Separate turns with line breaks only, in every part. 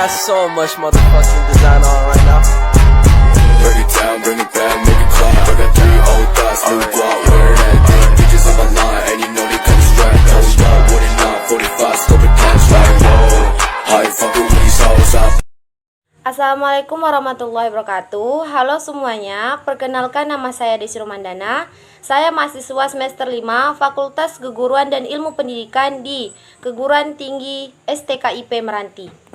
got so much motherfucking design on right now.
Break it down, bring it back, make it clap. I got 3 old thoughts, new guap, wear that thing. Bitches on my line, and you know they come strapped. Hold up, what it not, 45, scope it cash like whoa. How you fucking with these hoes out?
Assalamualaikum warahmatullahi wabarakatuh. Halo semuanya, perkenalkan nama saya Desi Romandana. Saya mahasiswa semester 5 Fakultas Keguruan dan Ilmu Pendidikan di Keguruan Tinggi STKIP Meranti.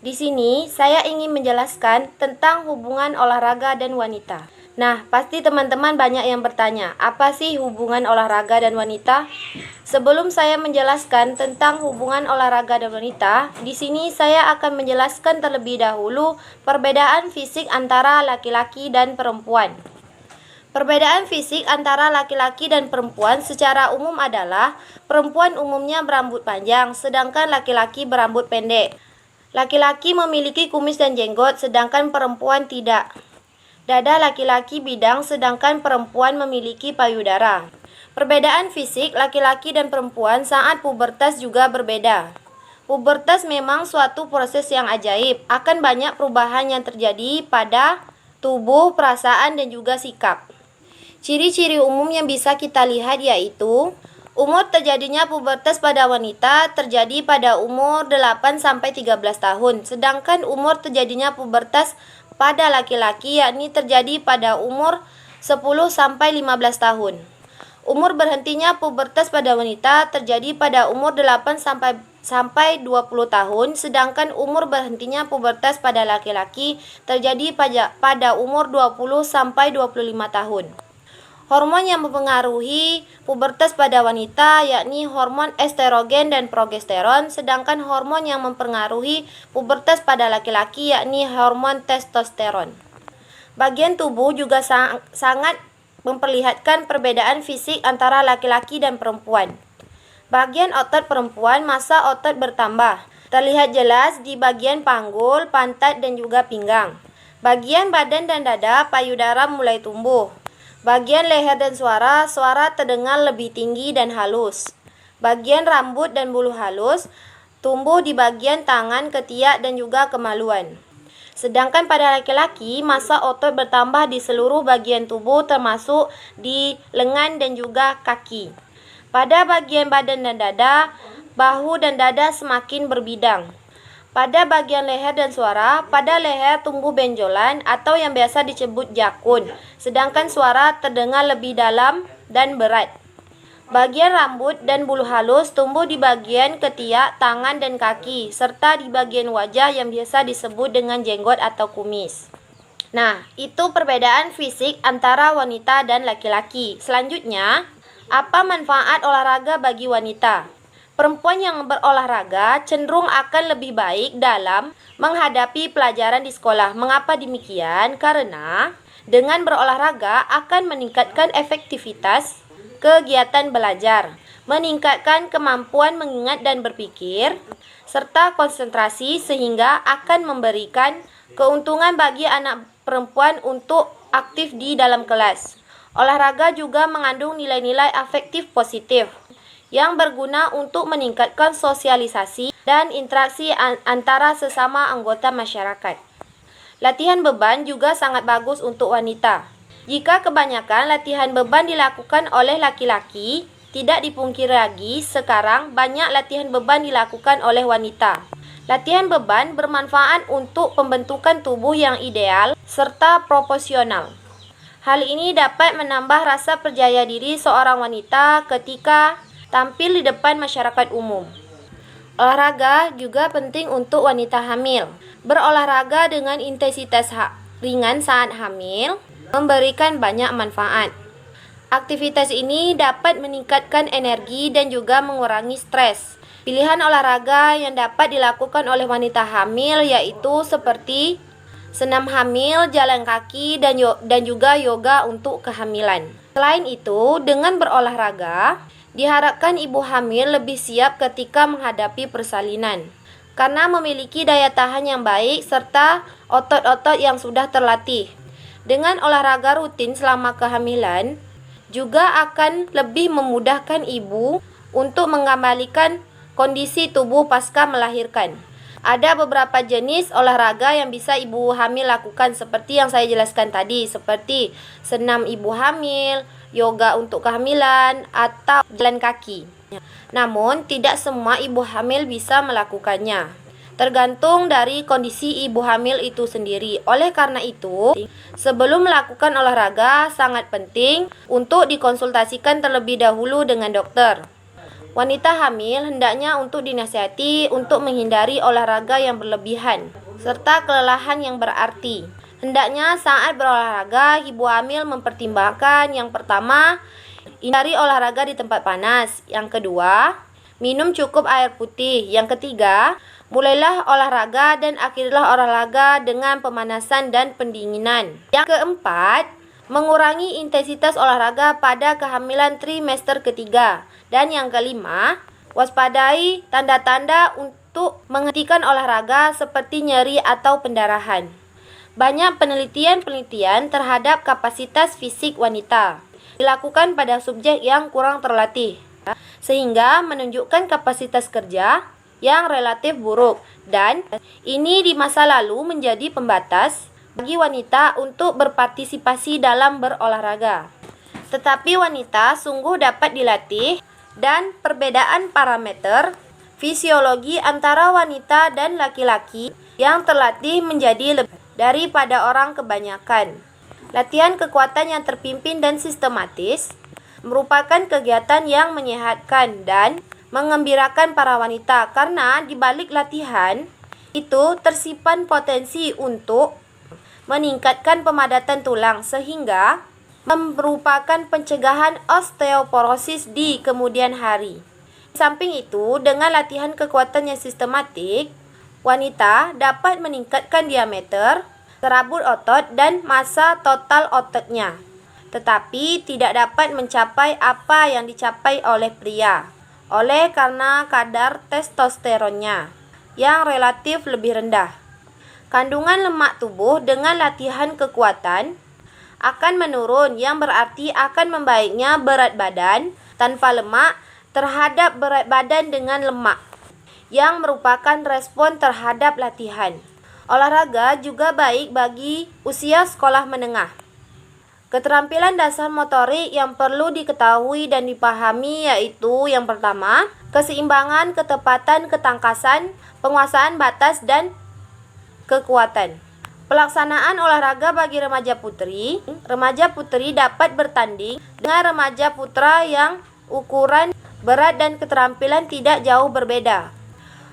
Di sini saya ingin menjelaskan tentang hubungan olahraga dan wanita. Nah, pasti teman-teman banyak yang bertanya, apa sih hubungan olahraga dan wanita? Sebelum saya menjelaskan tentang hubungan olahraga dan wanita, di sini saya akan menjelaskan terlebih dahulu perbedaan fisik antara laki-laki dan perempuan. Perbedaan fisik antara laki-laki dan perempuan secara umum adalah perempuan umumnya berambut panjang, sedangkan laki-laki berambut pendek. Laki-laki memiliki kumis dan jenggot, sedangkan perempuan tidak. Dada laki-laki bidang, sedangkan perempuan memiliki payudara. Perbedaan fisik laki-laki dan perempuan saat pubertas juga berbeda. Pubertas memang suatu proses yang ajaib. Akan banyak perubahan yang terjadi pada tubuh, perasaan, dan juga sikap. Ciri-ciri umum yang bisa kita lihat yaitu umur terjadinya pubertas pada wanita terjadi pada umur 8-13 tahun, sedangkan umur terjadinya pubertas pada laki-laki yakni terjadi pada umur 10-15 tahun. Umur berhentinya pubertas pada wanita terjadi pada umur 8-20 tahun, sedangkan umur berhentinya pubertas pada laki-laki terjadi pada umur 20-25 tahun. Hormon yang mempengaruhi pubertas pada wanita yakni hormon estrogen dan progesteron, sedangkan hormon yang mempengaruhi pubertas pada laki-laki yakni hormon testosteron. Bagian tubuh juga sangat memperlihatkan perbedaan fisik antara laki-laki dan perempuan. Bagian otot perempuan massa otot bertambah, terlihat jelas di bagian panggul, pantat, dan juga pinggang. Bagian badan dan dada, payudara mulai tumbuh. Bagian leher dan suara terdengar lebih tinggi dan halus. Bagian rambut dan bulu halus tumbuh di bagian tangan, ketiak, dan juga kemaluan. Sedangkan pada laki-laki, massa otot bertambah di seluruh bagian tubuh termasuk di lengan dan juga kaki. Pada bagian badan dan dada, bahu dan dada semakin berbidang. Pada bagian leher dan suara, pada leher tumbuh benjolan atau yang biasa disebut jakun, sedangkan suara terdengar lebih dalam dan berat. Bagian rambut dan bulu halus tumbuh di bagian ketiak, tangan, dan kaki, serta di bagian wajah yang biasa disebut dengan jenggot atau kumis. Nah, itu perbedaan fisik antara wanita dan laki-laki. Selanjutnya, apa manfaat olahraga bagi wanita? Perempuan yang berolahraga cenderung akan lebih baik dalam menghadapi pelajaran di sekolah. Mengapa demikian? Karena dengan berolahraga akan meningkatkan efektivitas kegiatan belajar, meningkatkan kemampuan mengingat dan berpikir, serta konsentrasi sehingga akan memberikan keuntungan bagi anak perempuan untuk aktif di dalam kelas. Olahraga juga mengandung nilai-nilai afektif positif yang berguna untuk meningkatkan sosialisasi dan interaksi antara sesama anggota masyarakat. Latihan beban juga sangat bagus untuk wanita. Jika kebanyakan latihan beban dilakukan oleh laki-laki, tidak dipungkiri lagi sekarang banyak latihan beban dilakukan oleh wanita. Latihan beban bermanfaat untuk pembentukan tubuh yang ideal serta proporsional. Hal ini dapat menambah rasa percaya diri seorang wanita ketika tampil di depan masyarakat umum. Olahraga juga penting untuk wanita hamil. Berolahraga dengan intensitas ringan saat hamil memberikan banyak manfaat. Aktivitas ini dapat meningkatkan energi dan juga mengurangi stres. Pilihan olahraga yang dapat dilakukan oleh wanita hamil yaitu seperti senam hamil, jalan kaki, dan juga yoga untuk kehamilan. Selain itu, dengan berolahraga, diharapkan ibu hamil lebih siap ketika menghadapi persalinan karena memiliki daya tahan yang baik serta otot-otot yang sudah terlatih. Dengan olahraga rutin selama kehamilan juga akan lebih memudahkan ibu untuk mengembalikan kondisi tubuh pasca melahirkan. Ada beberapa jenis olahraga yang bisa ibu hamil lakukan seperti yang saya jelaskan tadi, seperti senam ibu hamil, yoga untuk kehamilan, atau jalan kaki. Namun, tidak semua ibu hamil bisa melakukannya. Tergantung dari kondisi ibu hamil itu sendiri. Oleh karena itu, sebelum melakukan olahraga sangat penting untuk dikonsultasikan terlebih dahulu dengan dokter. Wanita hamil hendaknya untuk dinasihati untuk menghindari olahraga yang berlebihan serta kelelahan yang berarti. Hendaknya saat berolahraga, ibu hamil mempertimbangkan yang pertama, hindari olahraga di tempat panas. Yang kedua, minum cukup air putih. Yang ketiga, mulailah olahraga dan akhirilah olahraga dengan pemanasan dan pendinginan. Yang keempat, mengurangi intensitas olahraga pada kehamilan trimester ketiga. Dan yang kelima, waspadai tanda-tanda untuk menghentikan olahraga seperti nyeri atau pendarahan. Banyak penelitian terhadap kapasitas fisik wanita dilakukan pada subjek yang kurang terlatih, sehingga menunjukkan kapasitas kerja yang relatif buruk, dan ini di masa lalu menjadi pembatas bagi wanita untuk berpartisipasi dalam berolahraga. Tetapi wanita sungguh dapat dilatih, dan perbedaan parameter fisiologi antara wanita dan laki-laki yang terlatih menjadi lebih daripada orang kebanyakan. Latihan kekuatan yang terpimpin dan sistematis merupakan kegiatan yang menyehatkan dan mengembirakan para wanita, karena di balik latihan itu tersimpan potensi untuk meningkatkan pemadatan tulang sehingga merupakan pencegahan osteoporosis di kemudian hari. Di samping itu, dengan latihan kekuatan yang sistematik, wanita dapat meningkatkan diameter, serabut otot, dan massa total ototnya, tetapi tidak dapat mencapai apa yang dicapai oleh pria, oleh karena kadar testosteronnya yang relatif lebih rendah. Kandungan lemak tubuh dengan latihan kekuatan akan menurun, yang berarti akan membaiknya berat badan tanpa lemak terhadap berat badan dengan lemak, yang merupakan respon terhadap latihan. Olahraga juga baik bagi usia sekolah menengah. Keterampilan dasar motorik yang perlu diketahui dan dipahami yaitu yang pertama, keseimbangan, ketepatan, ketangkasan, penguasaan batas, dan kekuatan. Pelaksanaan olahraga bagi remaja putri dapat bertanding dengan remaja putra yang ukuran, berat, dan keterampilan tidak jauh berbeda.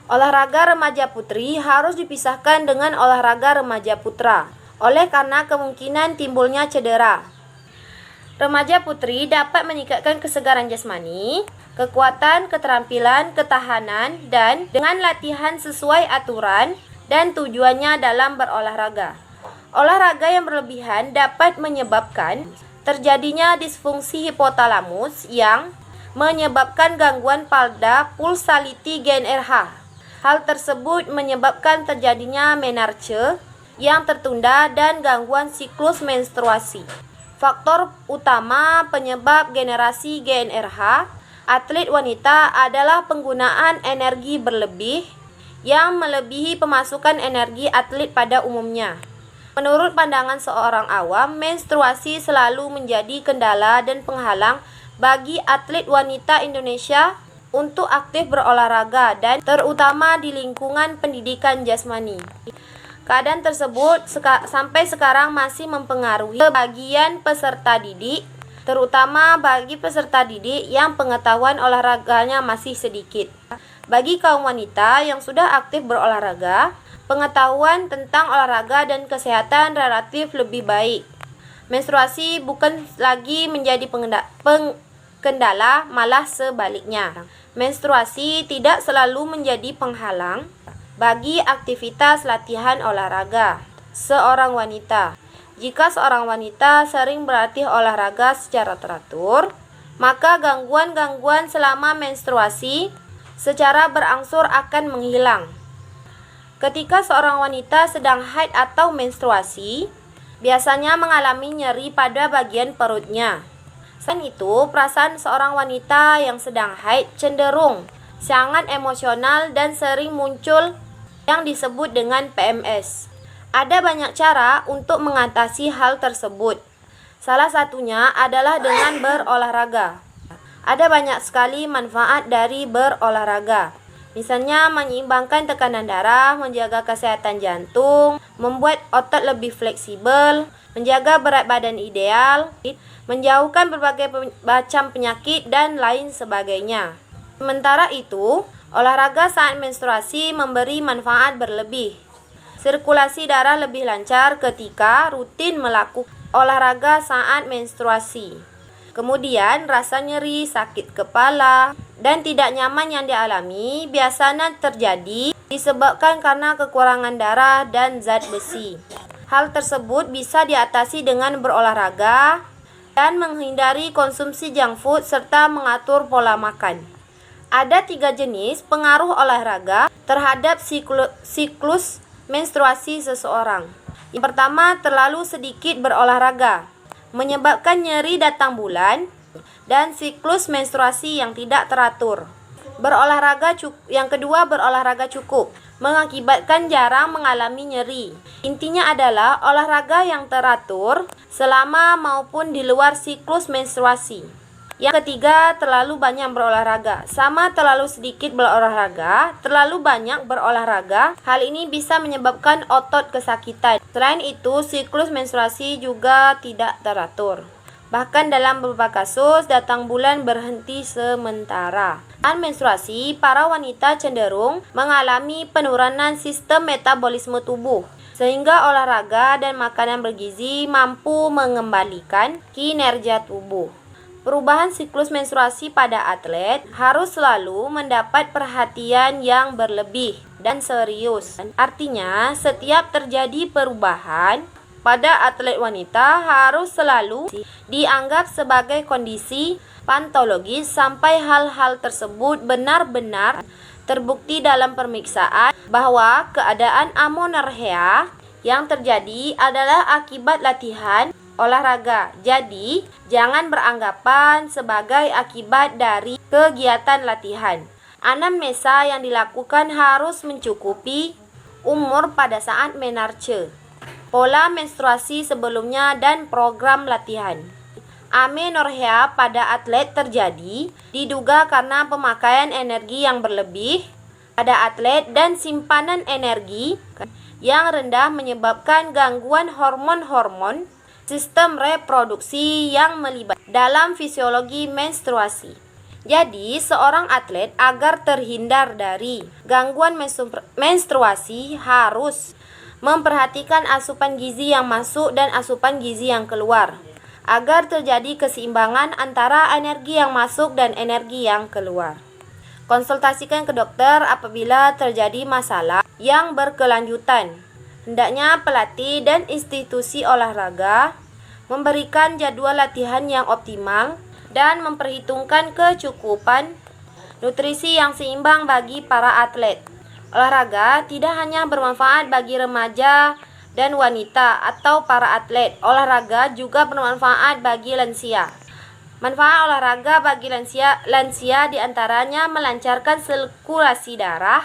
Olahraga remaja putri harus dipisahkan dengan olahraga remaja putra, oleh karena kemungkinan timbulnya cedera. Remaja putri dapat meningkatkan kesegaran jasmani, kekuatan, keterampilan, ketahanan, dan dengan latihan sesuai aturan dan tujuannya dalam berolahraga. Olahraga yang berlebihan dapat menyebabkan terjadinya disfungsi hipotalamus yang menyebabkan gangguan pada pulsaliti GnRH. Hal tersebut menyebabkan terjadinya menarche yang tertunda dan gangguan siklus menstruasi. Faktor utama penyebab generasi GnRH atlet wanita adalah penggunaan energi berlebih yang melebihi pemasukan energi atlet pada umumnya. Menurut pandangan seorang awam, menstruasi selalu menjadi kendala dan penghalang bagi atlet wanita Indonesia untuk aktif berolahraga dan terutama di lingkungan pendidikan jasmani. Keadaan tersebut sampai sekarang masih mempengaruhi bagian peserta didik, terutama bagi peserta didik yang pengetahuan olahraganya masih sedikit. Bagi kaum wanita yang sudah aktif berolahraga, pengetahuan tentang olahraga dan kesehatan relatif lebih baik. Menstruasi bukan lagi menjadi kendala, malah sebaliknya. Menstruasi tidak selalu menjadi penghalang bagi aktivitas latihan olahraga seorang wanita. Jika seorang wanita sering berlatih olahraga secara teratur, maka gangguan-gangguan selama menstruasi secara berangsur akan menghilang. Ketika seorang wanita sedang haid atau menstruasi, biasanya mengalami nyeri pada bagian perutnya. Selain itu, perasaan seorang wanita yang sedang haid cenderung sangat emosional dan sering muncul yang disebut dengan PMS. Ada banyak cara untuk mengatasi hal tersebut. Salah satunya adalah dengan berolahraga. Ada banyak sekali manfaat dari berolahraga. Misalnya menyeimbangkan tekanan darah, menjaga kesehatan jantung, membuat otot lebih fleksibel, menjaga berat badan ideal, menjauhkan berbagai macam penyakit dan lain sebagainya. Sementara itu, olahraga saat menstruasi memberi manfaat berlebih. Sirkulasi darah lebih lancar ketika rutin melakukan olahraga saat menstruasi. Kemudian, rasa nyeri, sakit kepala, dan tidak nyaman yang dialami biasanya terjadi disebabkan karena kekurangan darah dan zat besi. Hal tersebut bisa diatasi dengan berolahraga dan menghindari konsumsi junk food serta mengatur pola makan. Ada 3 jenis pengaruh olahraga terhadap siklus menstruasi seseorang. Yang pertama, terlalu sedikit berolahraga menyebabkan nyeri datang bulan dan siklus menstruasi yang tidak teratur. Yang kedua, berolahraga cukup mengakibatkan jarang mengalami nyeri. Intinya adalah olahraga yang teratur selama maupun di luar siklus menstruasi. Yang ketiga, terlalu banyak berolahraga. Sama terlalu sedikit berolahraga, terlalu banyak berolahraga, hal ini bisa menyebabkan otot kesakitan. Selain itu, siklus menstruasi juga tidak teratur. Bahkan dalam beberapa kasus, datang bulan berhenti sementara. Saat menstruasi, para wanita cenderung mengalami penurunan sistem metabolisme tubuh, sehingga olahraga dan makanan bergizi mampu mengembalikan kinerja tubuh. Perubahan siklus menstruasi pada atlet harus selalu mendapat perhatian yang berlebih dan serius. Artinya, setiap terjadi perubahan pada atlet wanita harus selalu dianggap sebagai kondisi patologis sampai hal-hal tersebut benar-benar terbukti dalam pemeriksaan bahwa keadaan amenorrhea yang terjadi adalah akibat latihan olahraga. Jadi, jangan beranggapan sebagai akibat dari kegiatan latihan. Anamnesa yang dilakukan harus mencukupi umur pada saat menarche, pola menstruasi sebelumnya, dan program latihan. Amenorrhea pada atlet terjadi diduga karena pemakaian energi yang berlebih pada atlet dan simpanan energi yang rendah menyebabkan gangguan hormon-hormon sistem reproduksi yang melibat dalam fisiologi menstruasi. Jadi, seorang atlet agar terhindar dari gangguan menstruasi harus memperhatikan asupan gizi yang masuk dan asupan gizi yang keluar, agar terjadi keseimbangan antara energi yang masuk dan energi yang keluar. Konsultasikan ke dokter apabila terjadi masalah yang berkelanjutan. Hendaknya pelatih dan institusi olahraga memberikan jadwal latihan yang optimal dan memperhitungkan kecukupan nutrisi yang seimbang bagi para atlet. Olahraga tidak hanya bermanfaat bagi remaja dan wanita atau para atlet. Olahraga juga bermanfaat bagi lansia. Manfaat olahraga bagi lansia diantaranya melancarkan sirkulasi darah,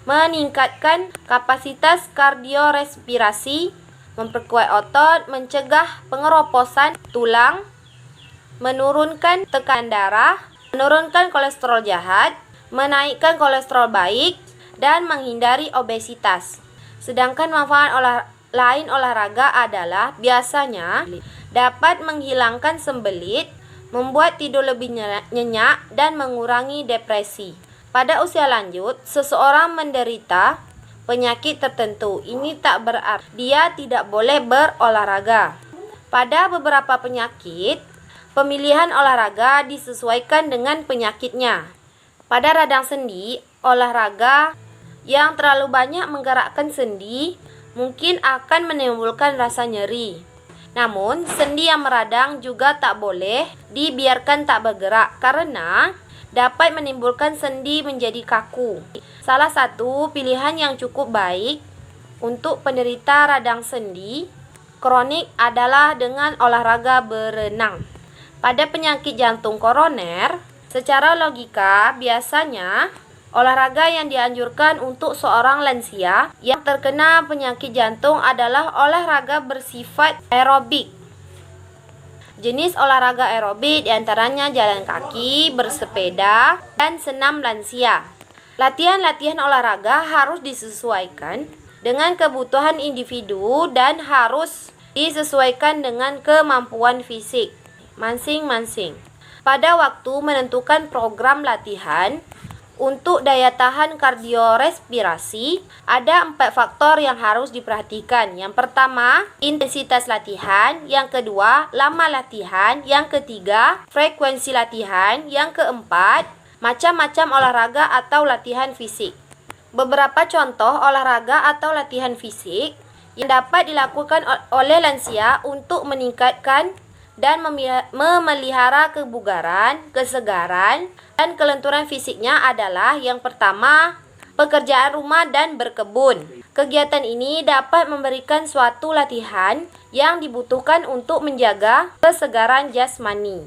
meningkatkan kapasitas kardiorespirasi, memperkuat otot, mencegah pengeroposan tulang, menurunkan tekanan darah, menurunkan kolesterol jahat, menaikkan kolesterol baik, dan menghindari obesitas. Sedangkan manfaat lain olahraga adalah biasanya dapat menghilangkan sembelit, membuat tidur lebih nyenyak, dan mengurangi depresi. Pada usia lanjut, seseorang menderita penyakit tertentu. Ini tak berarti dia tidak boleh berolahraga. Pada beberapa penyakit, pemilihan olahraga disesuaikan dengan penyakitnya. Pada radang sendi, olahraga yang terlalu banyak menggerakkan sendi mungkin akan menimbulkan rasa nyeri. Namun, sendi yang meradang juga tak boleh dibiarkan tak bergerak karena dapat menimbulkan sendi menjadi kaku. Salah satu pilihan yang cukup baik untuk penderita radang sendi kronik adalah dengan olahraga berenang. Pada penyakit jantung koroner, secara logika biasanya Olahraga yang dianjurkan untuk seorang lansia yang terkena penyakit jantung adalah olahraga bersifat aerobik. Jenis olahraga aerobik diantaranya jalan kaki, bersepeda, dan senam lansia. Latihan-latihan olahraga harus disesuaikan dengan kebutuhan individu dan harus disesuaikan dengan kemampuan fisik masing-masing. Pada waktu menentukan program latihan, untuk daya tahan kardiorespirasi, ada 4 faktor yang harus diperhatikan. Yang pertama, intensitas latihan. Yang kedua, lama latihan. Yang ketiga, frekuensi latihan. Yang keempat, macam-macam olahraga atau latihan fisik. Beberapa contoh olahraga atau latihan fisik yang dapat dilakukan oleh lansia untuk meningkatkan dan memelihara kebugaran, kesegaran, dan kelenturan fisiknya adalah yang pertama, pekerjaan rumah dan berkebun. Kegiatan ini dapat memberikan suatu latihan yang dibutuhkan untuk menjaga kesegaran jasmani.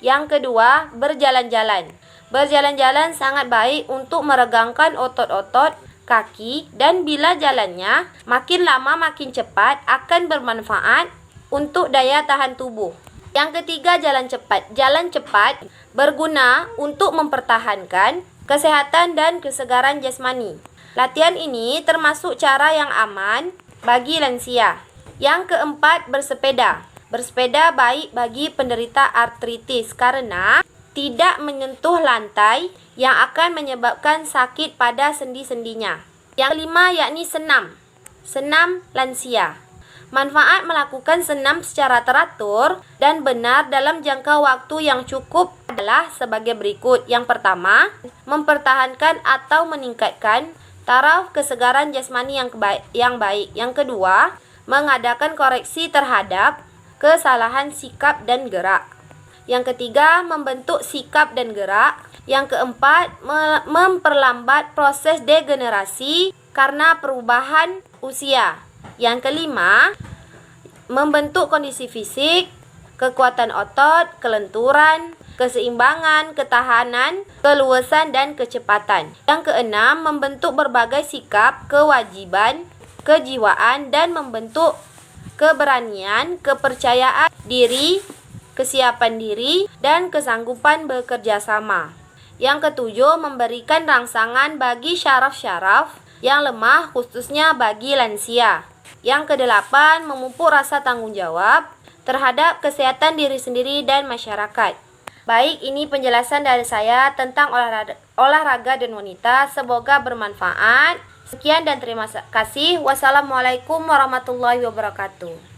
Yang kedua, berjalan-jalan. Berjalan-jalan sangat baik untuk meregangkan otot-otot kaki dan bila jalannya makin lama makin cepat akan bermanfaat untuk daya tahan tubuh. Yang ketiga, jalan cepat. Jalan cepat berguna untuk mempertahankan kesehatan dan kesegaran jasmani. Latihan ini termasuk cara yang aman bagi lansia. Yang keempat, bersepeda. Bersepeda baik bagi penderita artritis karena tidak menyentuh lantai yang akan menyebabkan sakit pada sendi-sendinya. Yang kelima, yakni senam. Senam lansia. Manfaat melakukan senam secara teratur dan benar dalam jangka waktu yang cukup adalah sebagai berikut. Yang pertama, mempertahankan atau meningkatkan taraf kesegaran jasmani yang baik. Yang kedua, mengadakan koreksi terhadap kesalahan sikap dan gerak. Yang ketiga, membentuk sikap dan gerak. Yang keempat, memperlambat proses degenerasi karena perubahan usia. Yang kelima, membentuk kondisi fisik, kekuatan otot, kelenturan, keseimbangan, ketahanan, keluasan, dan kecepatan. Yang keenam, membentuk berbagai sikap, kewajiban, kejiwaan, dan membentuk keberanian, kepercayaan diri, kesiapan diri, dan kesanggupan bekerja sama. Yang ketujuh, memberikan rangsangan bagi syaraf-syaraf yang lemah khususnya bagi lansia. Yang kedelapan, memupuk rasa tanggung jawab terhadap kesehatan diri sendiri dan masyarakat. Baik, ini penjelasan dari saya tentang olahraga dan wanita. Semoga bermanfaat. Sekian dan terima kasih. Wassalamualaikum warahmatullahi wabarakatuh.